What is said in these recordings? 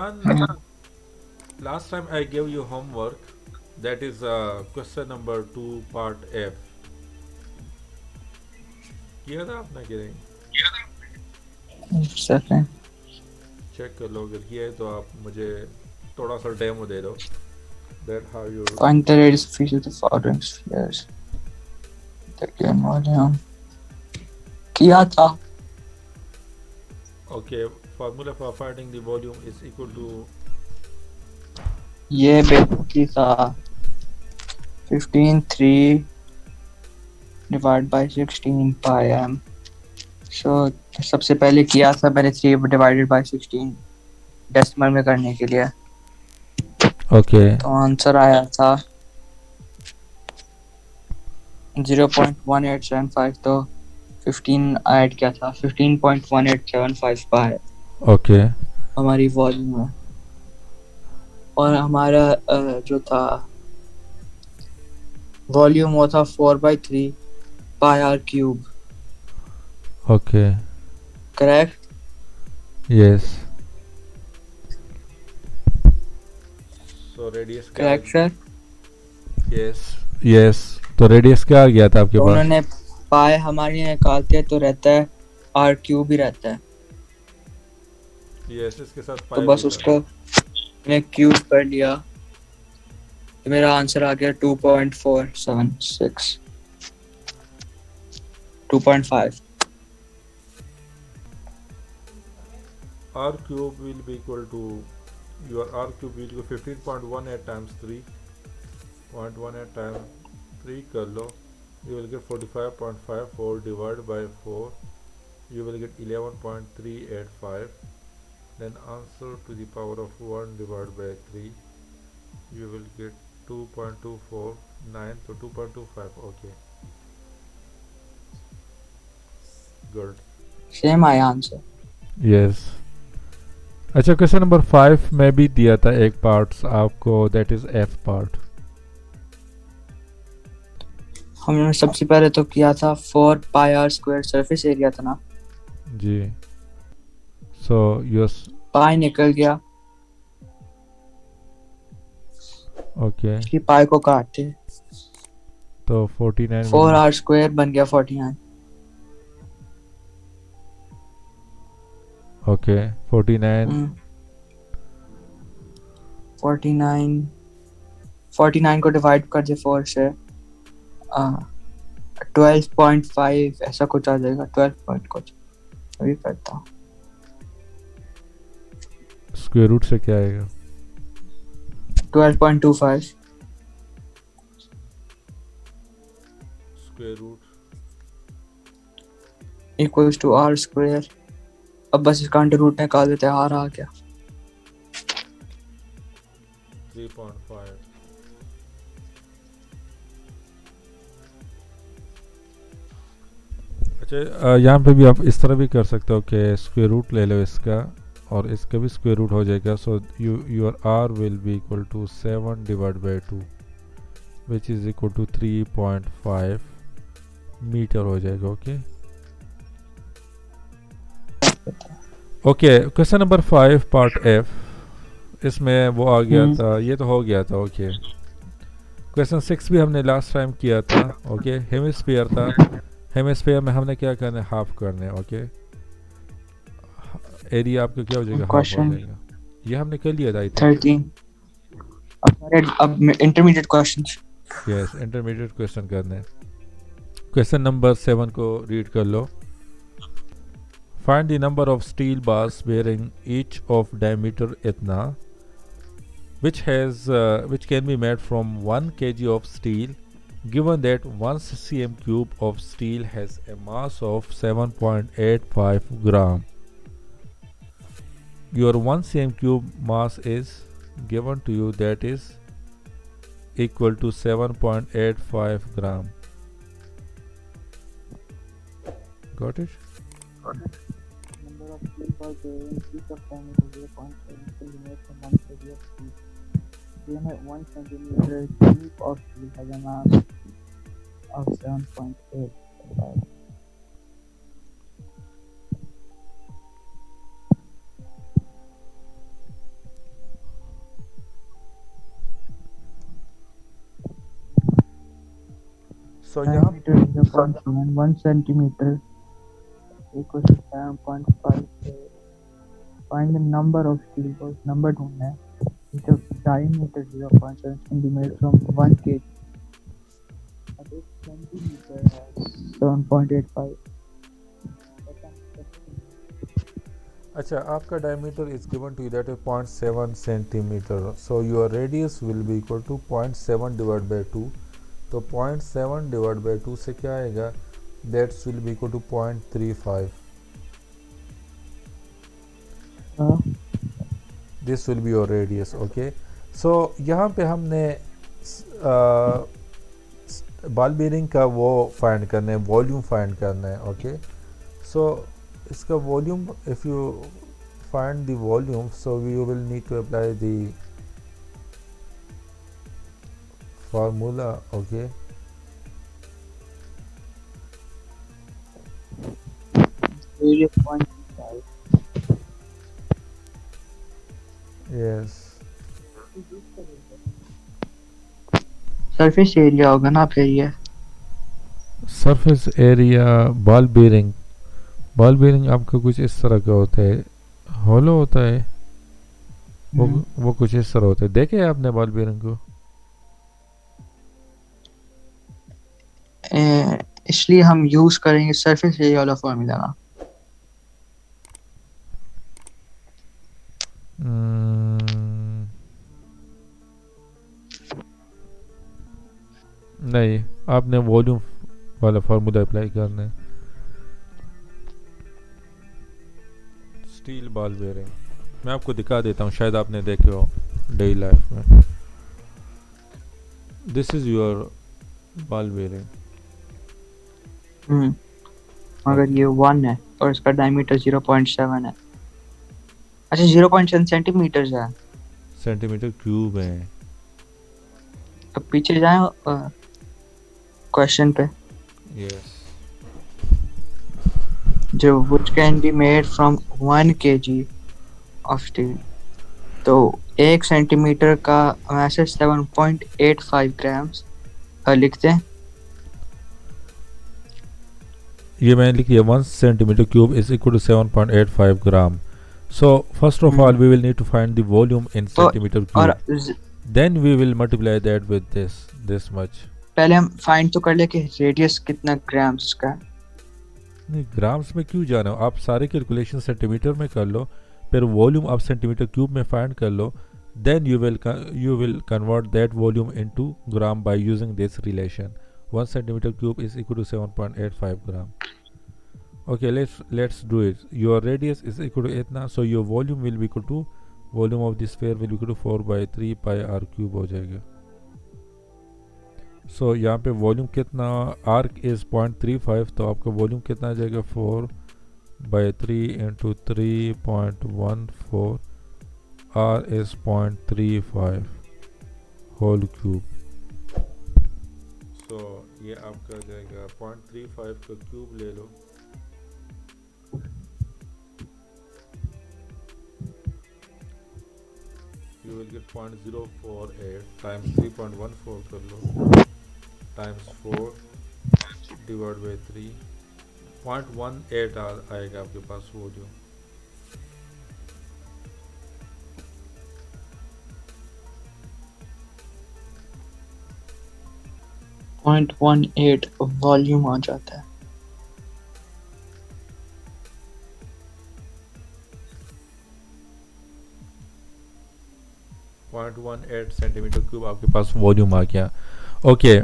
And last time I gave you homework. That is question number 2 part F. किया था आपने कि नहीं? Second. चेक कर लो, अगर किया है तो आप मुझे थोड़ा सा डेमो दे दो. That how you. Find the radius of each of the following spheres. The given volume. किया था. Okay, formula for finding the volume is equal to. ये basically था 15 3 divided by 16 pi m. So सबसे पहले किया था मैंने 3 divided by 16 डेसिमल में करने के लिए. Okay. तो आंसर आया था 0.1875. तो 15 ऐड किया था 15.1875 pi Okay. हमारी वॉल्यूम है. और हमारा जो था वॉल्यूम वो था 4/3 pi r cube. Okay. Correct. Yes. So radius क्या करेक्ट सर. Yes. Yes. तो रेडियस क्या आ गया था आपके तो पास? उन्होंने पाए हमारी निकालते हैं तो रहता है r cube ही रहता है. Yes, इसके साथ तो पाई भी बस था. उसको मैंने क्यूब कर लिया तो मेरा आंसर आ गया 2.476 2.5. R cube will be equal to, your R cube will be 15.18 times 3.18 times 3 कर लो, you will get 45.54 divided by 4, you will get 11.385. Then answer to the power of 1 divided by 3, you will get 2.249, so 2.25. Okay, good. Same आया answer. Yes. अच्छा, question number 5 में भी दिया था एक parts आपको, that is F part. हमने सबसे पहले तो किया था 4 pi r square surface area था ना. जी. So yes. पाई निकल गया. ओके. इसकी पाई को काटते तो 49 4 विल. r square बन गया 49. ओके. 49. 49 49 को डिवाइड कर दे 4 से 12.5 ऐसा कुछ आ जाएगा. 12 पॉइंट कुछ अभी करता हूँ. स्क्वायर रूट से क्या आएगा? 12.25 square root equals to r square. अब बस इसका अंडर रूट निकाल देते हैं. r आ गया 3.5. अच्छा, यहाँ पे भी आप इस तरह भी कर सकते हो कि स्क्वायर रूट ले लो इसका और इसका भी स्क्वायर रूट हो जाएगा. So your R will be equal to 7 divide by 2 which is equal to 3.5 metre हो जाएगा. Okay. Okay, question number 5 part F, इसमें वो आ गया था, ये तो हो गया था. ओके. क्वेश्चन 6 भी हमने लास्ट टाइम किया था. ओके. हेमिस्फीयर था. हेमिस्फीयर में हमने क्या करना है, हाफ करना है. ओके. एरिया आपका क्या हो जाएगा, हाफ हो क्वेश्चन जाएगा. ये हमने कर लिया था आई थिंक. 13. अब intermediate questions. Yes, intermediate question करना है. क्वेश्चन नंबर 7 को रीड कर लो. Find the number of steel bars bearing each of diameter इतना which can be made from 1 kg of steel, given that 1 cm cube of steel has a mass of 7.85 gram. Your 1 cm cube mass is given to you, that is equal to 7.85 gram. Got it? Number of steel balls bearing each of diameter 0.7 centimeter from 1 kg of steel. Given that 1 centimeter cube of steel has a mass of 7.85. सो यहाँ diameter 0.7, 1 centimeter equals to 7.5. Find the number of steel balls. Number ढूंढना है. The diameter 0.7 centimeter from 1 kg. अब 1 centimeter है 7.85. अच्छा, आपका diameter is given to that is 0.7 centimetre, so your radius will be equal to 0.7 divide by 2. तो 0.7 divide by 2 से क्या आएगा, that's will be equal to 0.35. This will be your radius. Okay, so यहाँ पे हमने बॉल बेरिंग का वो find करना है, वॉल्यूम फाइंड करना है. ओके, सो इसका volume, if you find the volume, so you will need to apply the formula. Okay, area 0.5. yes, surface area होगा ना फिर ये. सरफेस एरिया बॉल बेरिंग आपका कुछ इस तरह का होता है, हॉलो होता है. वो कुछ इस तरह होता है. देखे आपने बॉल बेरिंग को? इसलिए हम यूज करेंगे सरफेस एरिया वाला फॉर्मूला ना. नहीं, आपने वॉल्यूम वाला फार्मूला अप्लाई करना है. स्टील बॉल बेरिंग मैं आपको दिखा देता हूँ, शायद आपने देखे हो डेली लाइफ में. This is your ball bearing. अगर ये 1 है और इसका डायमीटर 0.7 है. अच्छा 0.7 सेंटीमीटर है. सेंटीमीटर क्यूब है. अब पीछे जाएं क्वेश्चन पे. यस, जो which can be made from 1 kg of steel. तो 1 सेंटीमीटर का वैसे 7.85 ग्राम्स लिखते हैं. ये मैंने लिखी है 1 centimetre cube is equal to 7.85 gram. So first of all we will need to find the volume in centimeter और cube. Then we will multiply that with this much. पहले हम फाइंड तो कर ले कि रेडियस कितना ग्राम्स का है. नहीं, ग्राम्स में क्यों जाना हो, आप सारे कैलकुलेशन सेंटीमीटर में कर लो, फिर वॉल्यूम आप सेंटीमीटर क्यूब में फाइंड कर लो. Then you will convert that volume into gram by using this relation. 1 centimeter cube is equal to 7.85 gram. Okay, let's do it. Your radius is equal to इतना, so your volume will be equal to, volume of the sphere will be equal to 4/3 pi r cube हो जाएगा. So यहाँ पे volume कितना, arc is 0.35, तो आपका volume कितना आ जाएगा 4/3 into 3.14. R is 0.35 whole cube. So ये आपका आ जाएगा 0.35 का क्यूब ले लो. You will get 0.048 times 3.14 कर लो times 4 divided by 3. 0.18 आएगा आपके पास वॉल्यूम. .18 वॉल्यूम आ जाता है. .18 सेंटीमीटर क्यूब आपके पास वॉल्यूम आ गया. Okay,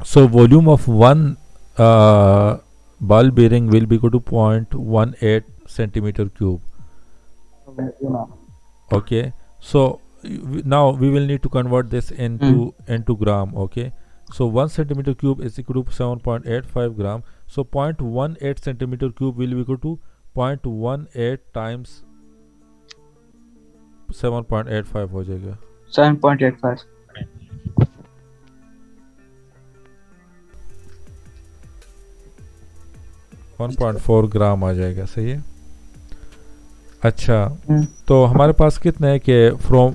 so volume of one ball bearing will be equal to 0.18 centimetre cube. Okay, so now we will need to convert this into gram. Okay, so 1 centimeter cube is equal to 7.85 gram. So 0.18 centimeter cube will be equal to 0.18 times 7.85 हो जाएगा. 7.85. 1.4 ग्राम आ जाएगा. सही है. अच्छा, तो हमारे पास कितना है कि from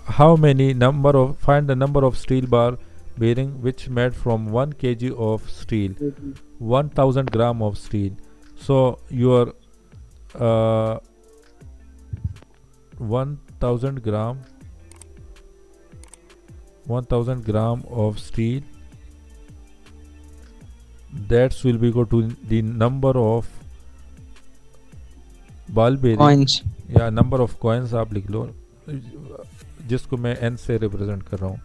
how many number of, find the number of steel bar bearing which made from 1 kg of steel, kg. 1000 gram of steel. So your 1000 gram 1000 gram of steel, that will be equal to the number of ball bearing Coins. या number of coins आप लिख लो, जिसको मैं n से represent कर रहा हूँ,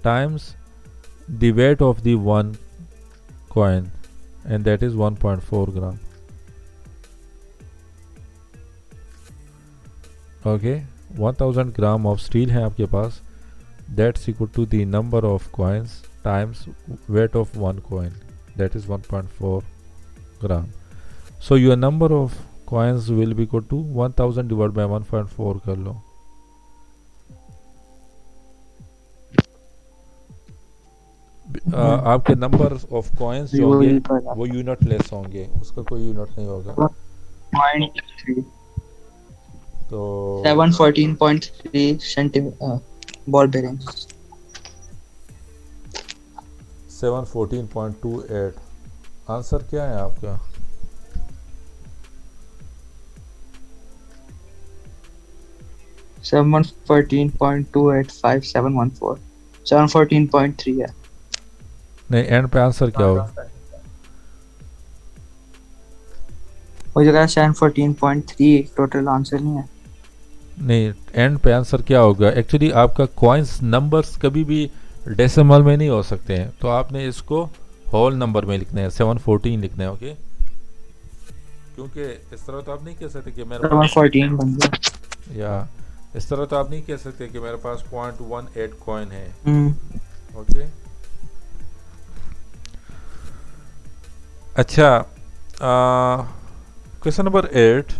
times the weight of the one coin and that is 1.4 gram. Okay, 1000 gram of steel है आपके पास, that's equal to the number of coins times weight of one coin, that is 1.4 gram. So your number of coins will be equal to 1000 divided by 1.4 कर लो. आपके number of coins जो होंगे वो unit less होंगे, उसका कोई unit नहीं होगा. 0.3 तो 714.3 सेंटीमीटर बॉल बेरिंग. 714.28. आंसर क्या है आपका? सेवन 14.285714 714.3 है. नहीं, एंड पे आंसर क्या होगा? वो जगह 714.3 टोटल आंसर नहीं है. नहीं, एंड पे आंसर क्या होगा? एक्चुअली आपका कॉइन्स नंबर्स कभी भी डेसिमल में नहीं हो सकते हैं, तो आपने इसको होल नंबर में लिखना है, 714 लिखना है. ओके, क्योंकि इस तरह तो आप नहीं कह सकते कि मेरे पास 714 बन गया. या इस तरह तो आप नहीं कह सकते कि मेरे पास 0.18 कॉइन है. ओके, अच्छा, question number 8.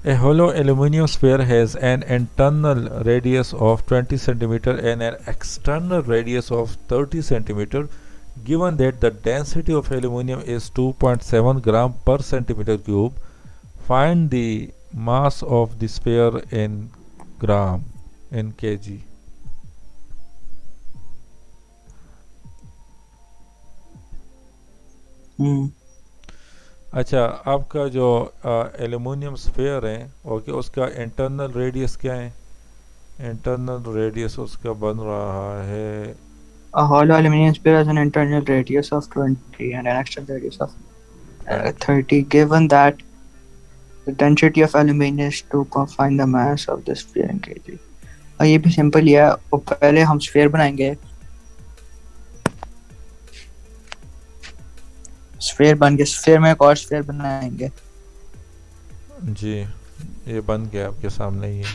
A hollow aluminum sphere has an internal radius of 20 centimeter and an external radius of 30 centimeter. Given that the density of aluminum is 2.7 gram per centimeter cube, find the mass of the sphere in gram in kg. अच्छा, आपका जो aluminium sphere है, okay, उसका internal radius क्या है? Internal radius उसका बन रहा है, A hollow aluminum sphere has an internal radius of 20 and an external radius of 30. Given that the density of aluminum is 2, find the mass of the sphere in kg. और ये भी simple ही है. और पहले हम स्फीयर बनाएंगे, sphere बन गया, स्फीयर में एक और स्फीयर बनाएंगे. जी, ये बन गया आपके सामने ही है.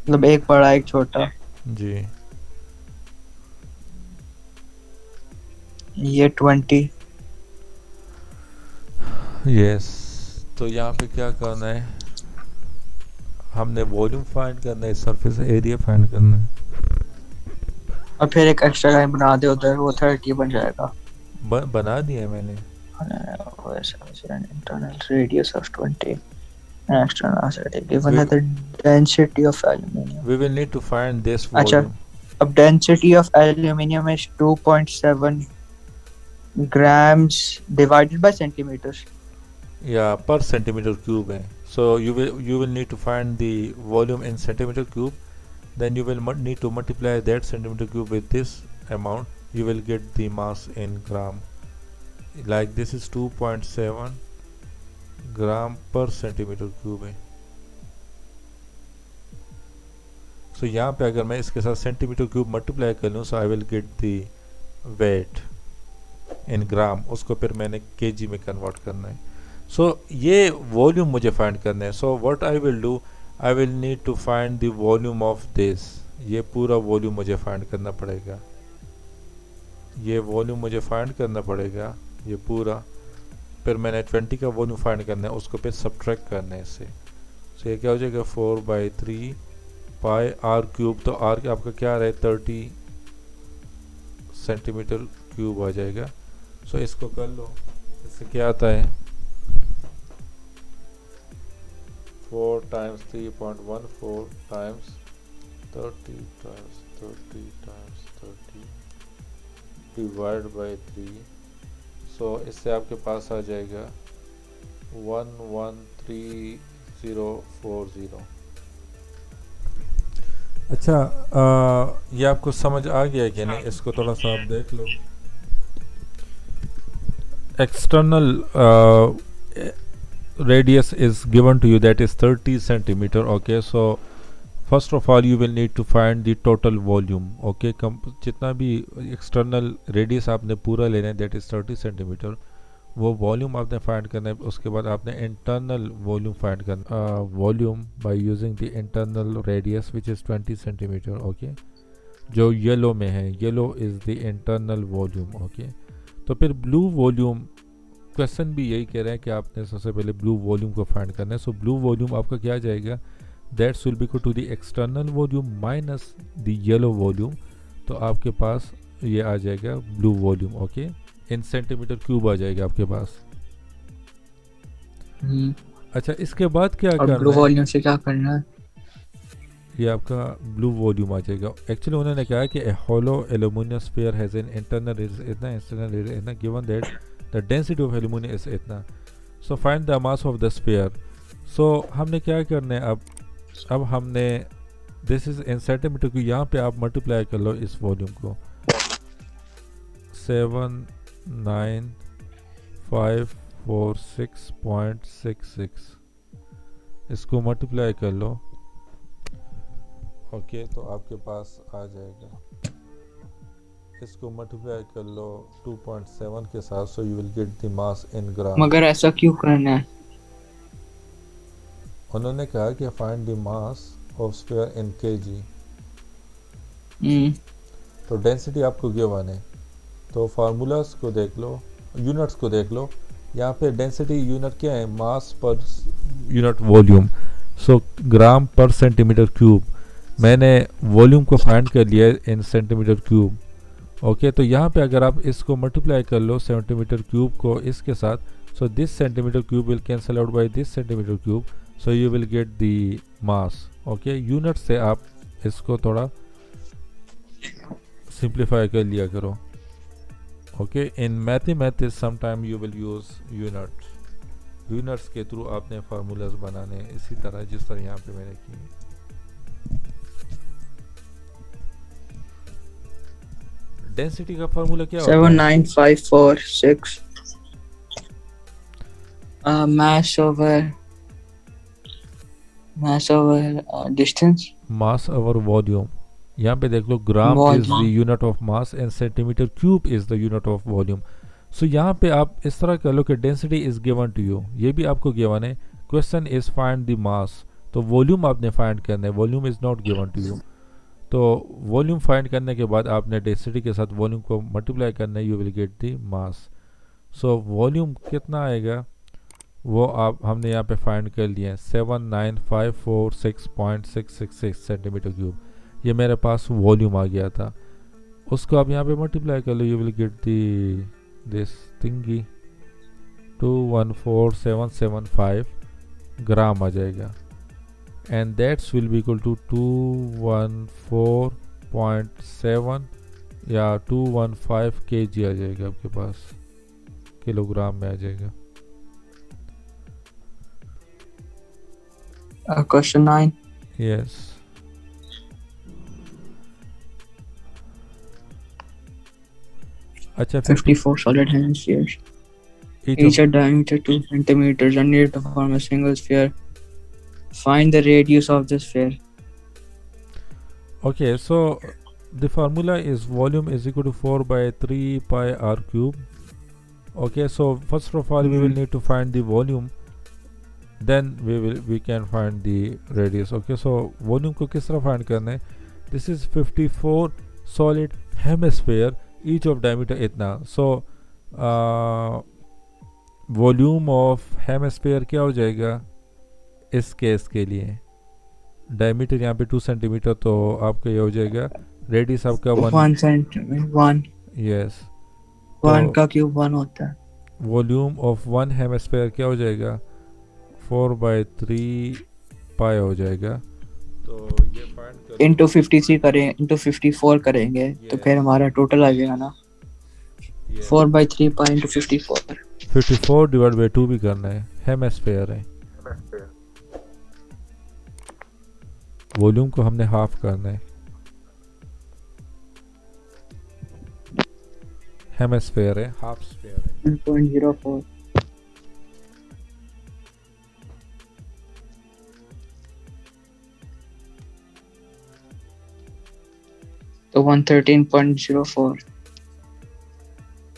मतलब एक बड़ा एक छोटा. जी, ये 20. यस. तो यहाँ पे क्या करना है? हमने वॉल्यूम फाइंड करना है, सरफेस एरिया फाइंड करना है. और फिर एक एक्स्ट्रा लाइन बना दे उधर, वो 30 बन जाएगा. बना दिया मैंने. Internal radius of 20 and external 30. Given that the density of aluminum. We will need to find this अच्छा, volume. अब density of aluminum is 2.7 grams divided by centimeters. Yeah, per centimeter cube है. So you will need to find the volume in centimeter cube. Then you will need to multiply that centimeter cube with this amount. You will get the mass in gram. Like this is 2.7 gram per centimeter cube है. So यहाँ पे अगर मैं इसके साथ centimetre cube multiply कर लूँ, so I will get the weight in gram. उसको फिर मैंने kg में कन्वर्ट करना है. So ये वॉल्यूम मुझे फाइंड करना है. So what I will do, I will need to find the volume of this. ये पूरा वॉल्यूम मुझे फाइंड करना पड़ेगा. ये वॉल्यूम मुझे फाइंड करना पड़ेगा, ये पूरा. फिर मैंने 20 का वॉल्यूम फाइंड करना है, उसको फिर सब्ट्रैक्ट करना है इससे. So ये क्या हो जाएगा? 4/3 पाई आर क्यूब. तो आर आपका क्या रहे? 30 सेंटीमीटर क्यूब आ जाएगा. सो इसको कर लो. इससे क्या आता है? 4 times 3.14 times 30 times 30 times 30 divide by 3, सो इससे आपके पास आ जाएगा 113040। अच्छा, ये आपको समझ आ गया कि नहीं? इसको थोड़ा सा आप देख लो। External radius is given to you, that is 30 centimeter. Okay, so first of all you will need to find the total volume. Okay, जितना भी external radius आपने पूरा लेना है, that is 30 centimeter, वो वॉल्यूम आपने फाइंड करना है। उसके बाद आपने इंटरनल वॉल्यूम फाइंड करना, volume by using the internal radius which is 20 centimetre. Okay, जो येलो में है, yellow is the internal volume. Okay, तो फिर ब्लू वॉल्यूम, क्वेश्चन भी यही कह रहा है कि आपने सबसे पहले ब्लू वॉल्यूम को फाइंड करना है। सो ब्लू वॉल्यूम आपका क्या जाएगा, that's will be equal to the external volume minus the yellow volume. तो आपके पास ये आ जाएगा blue volume. Okay, in centimetre cube आ जाएगा आपके पास। अच्छा, इसके बाद क्या करना है? ब्लू वॉल्यूम से क्या करना है? ये आपका ब्लू वॉल्यूम आ जाएगा। एक्चुअली उन्होंने कहा कि a hollow aluminum sphere has an internal radius इतना, external radius इतना, given that the density of aluminum is इतना, so find the mass of the sphere। so हमने क्या करना है अब हमने this is in centimeter को यहाँ पे आप मल्टीप्लाई कर लो इस वॉल्यूम को, 79546.66, इसको मल्टीप्लाई कर लो। ओके, तो आपके पास आ जाएगा, इसको मल्टीप्लाई कर लो 2.7 के साथ, so you will get the mass in gram. मगर ऐसा क्यों करना है? उन्होंने कहा कि find the mass of sphere in KG. तो डेंसिटी आपको गिवन है, तो फार्मूलास को देख लो, यूनिट्स को देख लो। यहाँ पे डेंसिटी यूनिट क्या है, मास पर यूनिट वॉल्यूम। सो ग्राम पर सेंटीमीटर क्यूब, मैंने वॉल्यूम को फाइंड कर लिया इन सेंटीमीटर क्यूब। ओके, तो यहाँ पे अगर आप इसको मल्टीप्लाई कर लो सेंटीमीटर क्यूब को इसके साथ, so this centimetre cube will cancel out by this centimetre cube, so you will get the mass. Okay, unit से आप इसको थोड़ा सिंप्लीफाई कर लिया करो। Okay, in mathematics sometime you will use units के थ्रू आपने फार्मूलाज बनाने, इसी तरह जिस तरह यहाँ पे मैंने की। डेंसिटी का फार्मूला क्या होता है? 79546 mass over distance, mass over volume. यहाँ पे देख लो, gram is the unit of mass and centimetre cube is the unit of volume. So यहाँ पे आप इस तरह कर लो कि density is given to you, ये भी आपको गिवन है। Question is find the mass, तो वॉल्यूम आपने फाइंड करना है, volume is not given to you. तो वॉल्यूम फाइंड करने के बाद आपने डेंसिटी के साथ वॉल्यूम को मल्टीप्लाई करना है, you will get the mass. So volume कितना आएगा वो हमने यहाँ पे फाइंड कर लिया है, 79546.666 सेंटीमीटर क्यूब। ये मेरे पास वॉल्यूम आ गया था, उसको आप यहाँ पे मल्टीप्लाई कर लो, you will get this thingy 214775 gram आ जाएगा, and that's will be equal to 214.7 या 215 kg आ जाएगा आपके पास, किलोग्राम में आ जाएगा। Question 9. Yes. अच्छा, 54 solid hemispheres, each a diameter 2 centimeters and need to form a single sphere. Find the radius of the sphere. Okay, so the formula is volume is equal to 4 by 3 pi r cube. Okay, so first of all we will need to find the volume, then we can find the radius. Okay, so volume को किस तरह find करना है? This is 54 solid hemisphere, each of diameter इतना। So volume of hemisphere क्या हो जाएगा इस केस के लिए? डायमीटर यहाँ पे 2 सेंटीमीटर, तो आपका ये हो जाएगा रेडियस आपका 1 सेंटीमीटर 1। यस, 1 का क्यूब 1 होता है। वॉल्यूम ऑफ 1 हेमिस्फीयर क्या हो जाएगा? 4/3 पाई हो जाएगा। तो ये फाइंड कर लो। इंटू 53 करें, इंटू 54 करेंगे तो फिर Yes, हमारा टोटल आ जाएगा ना, yes. 4/3 pi into 54। 54 divide by 2 भी करना है, हेमिस्फेयर है, वॉल्यूम को हमने हाफ करना है, हेमिस्फेयर है, हाफ स्फेयर है। 1.04 तो 113.04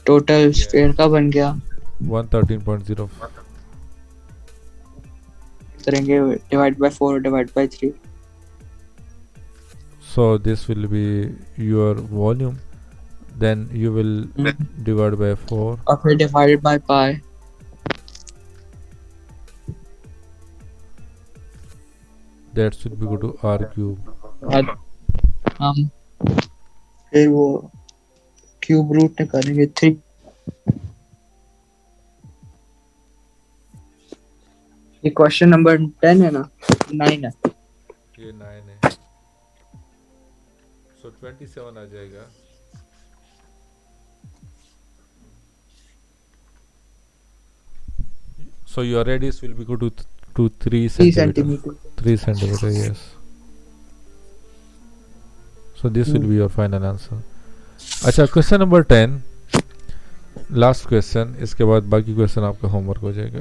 टोटल स्फीयर का बन गया। 113.0। करेंगे divide by 4 divide by 3। So this will be your volume, then you will divide by 4. और फिर divided by pi. That should be equal to r cube. हम फिर वो क्यूब रूट निकालेंगे 3। ये क्वेश्चन नंबर 10 है ना, 9 है। ये 9 है, so 27 आ जाएगा। So your radius will be equal to 3 centimeter. 3 centimeter, yes. So this will be your final answer. अच्छा, क्वेश्चन नंबर 10 लास्ट क्वेश्चन, इसके बाद बाकी क्वेश्चन आपका होमवर्क हो जाएगा।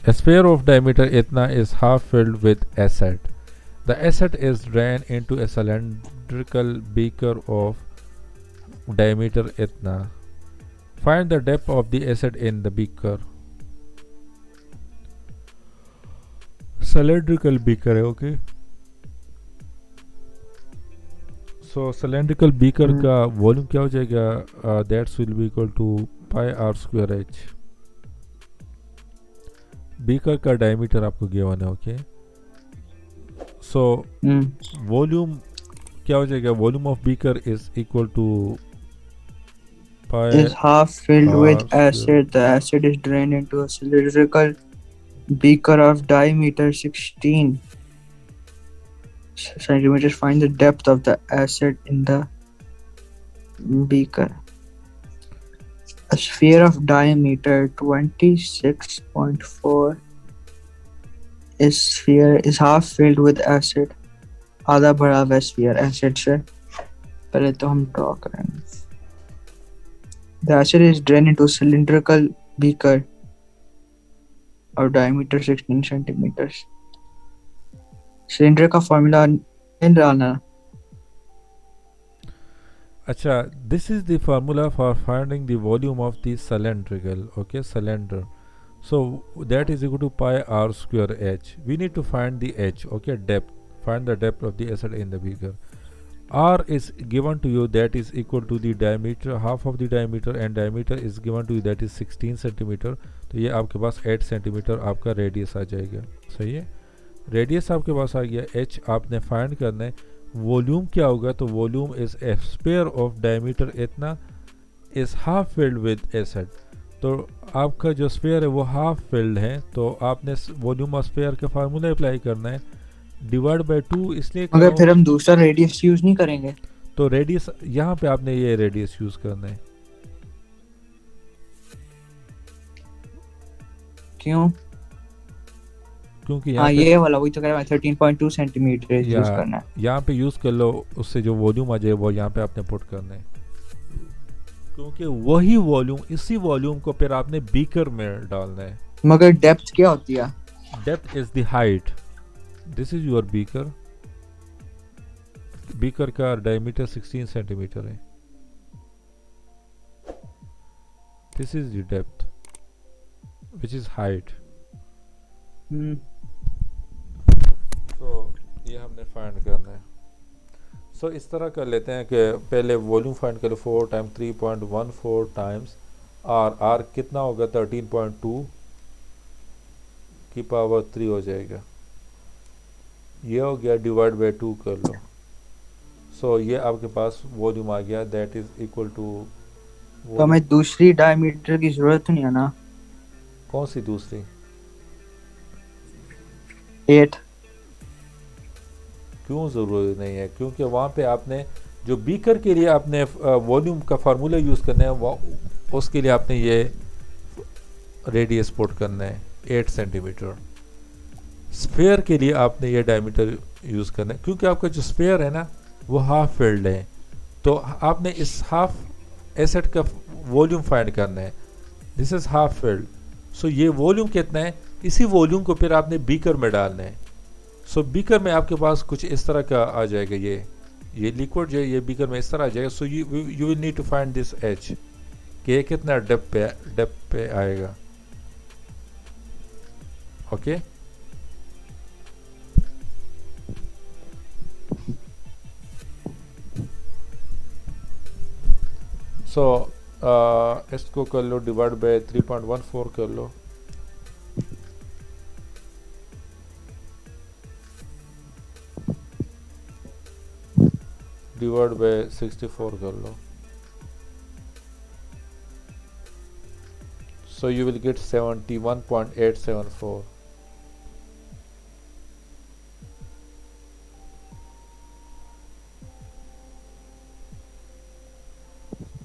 A sphere of diameter इतना is half filled with acid. The acid is drained into a cylindrical beaker of diameter इतना. Find the depth of the acid in the beaker. Cylindrical beaker है, okay? So cylindrical beaker का volume क्या हो जाएगा? That will be equal to pi r square h. Beaker का diameter आपको given है, okay? So volume क्या हो जाएगा? Volume of beaker is equal to is half filled with acid. The acid is drained into a cylindrical beaker of diameter 16 centimeters. Find the depth of the acid in the beaker. A sphere of diameter 26.4 is half filled with acid. आधा भरा हुआ sphere acid से। पहले तो हम draw करेंगे। The acid is drained into a cylindrical beaker of diameter 16 centimeters. Cylinder का formula नहीं डालना। अच्छा, this is the formula for finding the volume of the cylindrical, okay, cylinder. So that is equal to pi r square h. We need to find the h, okay, depth. Find the depth of the acid in the beaker. R is given to you, that is equal to the diameter, half of the diameter, and diameter is given to you, that is 16 centimeter. तो ये आपके पास 8 centimetre आपका radius आ जाएगा, सही है? Radius आपके पास आ गया, h आपने फाइंड करना है। वॉल्यूम क्या होगा? तो volume is a sphere of diameter इतना is half filled with acid. तो आपका जो स्पेयर है वो हाफ फिल्ड है, तो आपने वॉल्यूम ऑफ स्पेयर का फार्मूला अप्लाई करना है, डिवाइड बाय 2। इसलिए मगर फिर हम दूसरा रेडियस यूज नहीं करेंगे। तो रेडियस यहाँ पे आपने ये रेडियस यूज करना है। क्यों? क्योंकि हाँ, ये वाला वही तो कह रहा है, 13.2 सेंटीमीटर यूज करना है। यहाँ पे यूज कर लो, उससे जो वॉल्यूम आ जाए वो यहाँ पे आपने पुट करना है, क्योंकि वही वॉल्यूम, इसी वॉल्यूम को फिर आपने बीकर में डालना है। मगर डेप्थ क्या होती है? Depth is the height. This is your beaker. Beaker का डायमीटर 16 सेंटीमीटर है। This is the depth which is height. तो ये हमने फाइंड करना है। सो इस तरह कर लेते हैं कि पहले वॉल्यूम फाइंड कर लो, 4 टाइम्स 3.14 टाइम्स आर कितना होगा? 13.2 की पावर 3 हो जाएगा। ये हो गया, डिवाइड बाय 2 कर लो। सो ये आपके पास वॉल्यूम आ गया, दैट इज इक्वल टू। तो हमें दूसरी डायमीटर की जरूरत नहीं है ना? कौन सी दूसरी? 8। क्यों ज़रूरी नहीं है? क्योंकि वहाँ पे आपने जो बीकर के लिए आपने वॉल्यूम का फार्मूला यूज़ करना है, वो उसके लिए आपने ये रेडियस पुट करना है 8 सेंटीमीटर। स्फेयर के लिए आपने ये डायमीटर यूज़ करना है, क्योंकि आपका जो स्फेयर है ना वो हाफ फील्ड है, तो आपने इस हाफ एसेट का वॉल्यूम फाइंड करना है। दिस इज हाफ फील्ड, सो ये वॉल्यूम कितना है, इसी वॉल्यूम को फिर आपने बीकर में डालना है। सो बीकर में आपके पास कुछ इस तरह का आ जाएगा, ये लिक्विड जो है ये बीकर में इस तरह आ जाएगा। So you will need to find this H, कि ये कितना डेप्थ पे आएगा। ओके सो इसको कर लो डिवाइड बाय 3.14 कर लो, डिवाइड बाय 64 कर लो, so you will get 71.874,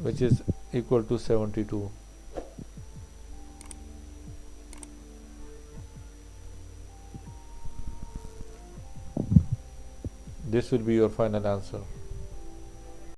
which is equal to 72. This will be your final answer.